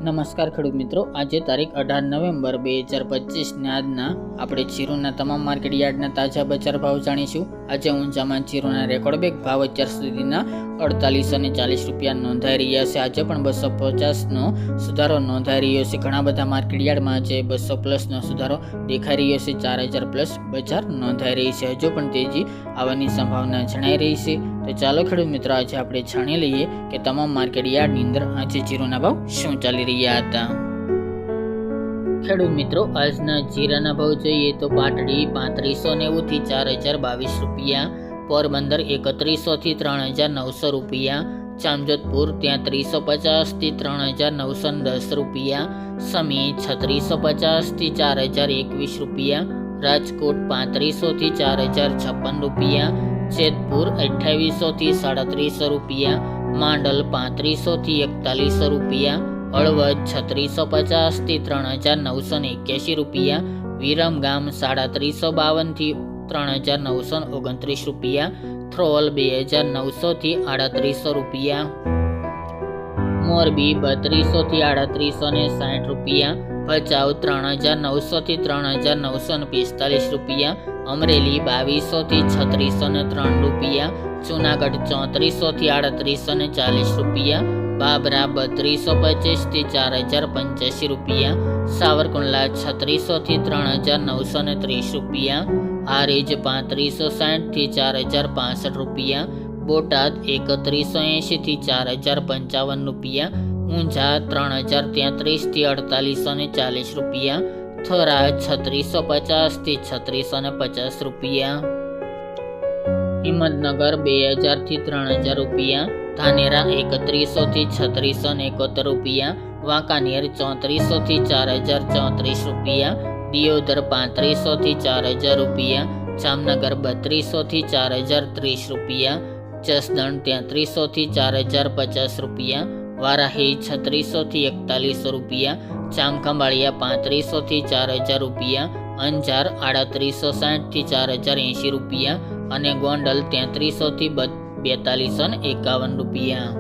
નમસ્કાર ખેડૂત મિત્રો, આજે તારીખ 18 નવેમ્બર 2025 ને આજના આપણે જીરુના તમામ માર્કેટ યાર્ડના તાજા બજાર ભાવ જાણીશું। આજે ઊંચામાં જીરુના રેકોર્ડ બેક ભાવ અત્યાર સુધીના 4840 રૂપિયા નોંધાઈ રહ્યા છે। આજે પણ 250 નો સુધારો નોંધાઈ રહ્યો છે। ઘણા બધા માર્કેટ યાર્ડમાં આજે 200 પ્લસ નો સુધારો દેખાઈ રહ્યો છે। 4000 પ્લસ બજાર નોંધાઈ રહી છે। હજુ પણ તેજી આવવાની સંભાવના જણાઈ રહી છે। તો ચાલો ખેડૂત મિત્રો, આજે આપણે જાણી લઈએ કે તમામ માર્કેટ યાર્ડની અંદર આજે જીરુના ભાવ શું ચાલી રહ્યા હતા। ખેડૂત મિત્રો, આજના જીરાના ભાવ જોઈએ તો પાટડી 3590 થી 4022 રૂપિયા, પોરબંદર 3100 થી 3900 રૂપિયા, જામજોધપુર 3350 થી 3910 રૂપિયા, સમી 3650 થી 4021 રૂપિયા, રાજકોટ 3500 થી 4056 રૂપિયા, જેતપુર 2800 થી 3700 રૂપિયા, માંડલ 3500 થી 4100 રૂપિયા, હળવદ 3650 થી 3981 રૂપિયા, વિરમગામ 3552 થી 3929 રૂપિયા, થ્રોલ 2900 થી 3800 રૂપિયા, મોરબી 3200 થી 3860 રૂપિયા, ભચાઉ 3900 થી 3945 રૂપિયા, અમરેલી 2200 થી 3603 રૂપિયા, જુનાગઢ 3400 થી 3840 રૂપિયા, બાબરા 3225 થી 4085 રૂપિયા, સાવરકુંડલા 3600 થી 3930 રૂપિયા, હારીજ 3560 થી 4065 રૂપિયા, બોટાદ 3180 થી 4055 રૂપિયા, ઊંઝા 3033 થી 4840 રૂપિયા, થરા 3650 થી 3650 રૂપિયા, હિંમતનગર 2000 થી 3000 રૂપિયા, ધાનેરા 3100 થી 3671 રૂપિયા, વાંકાનેર 3400 થી 4034 રૂપિયા, દિયોદર 3500 થી 4000 રૂપિયા, જામનગર 3200 થી 4030 રૂપિયા, જસદણ 3300 થી 4050 રૂપિયા, વારાહી 3600 થી 4100 રૂપિયા, જામખંભાળિયા 3500 થી 4000 રૂપિયા, અંજાર 3860 થી 4080 રૂપિયા અને ગોંડલ 3300 થી 4251 રૂપિયા।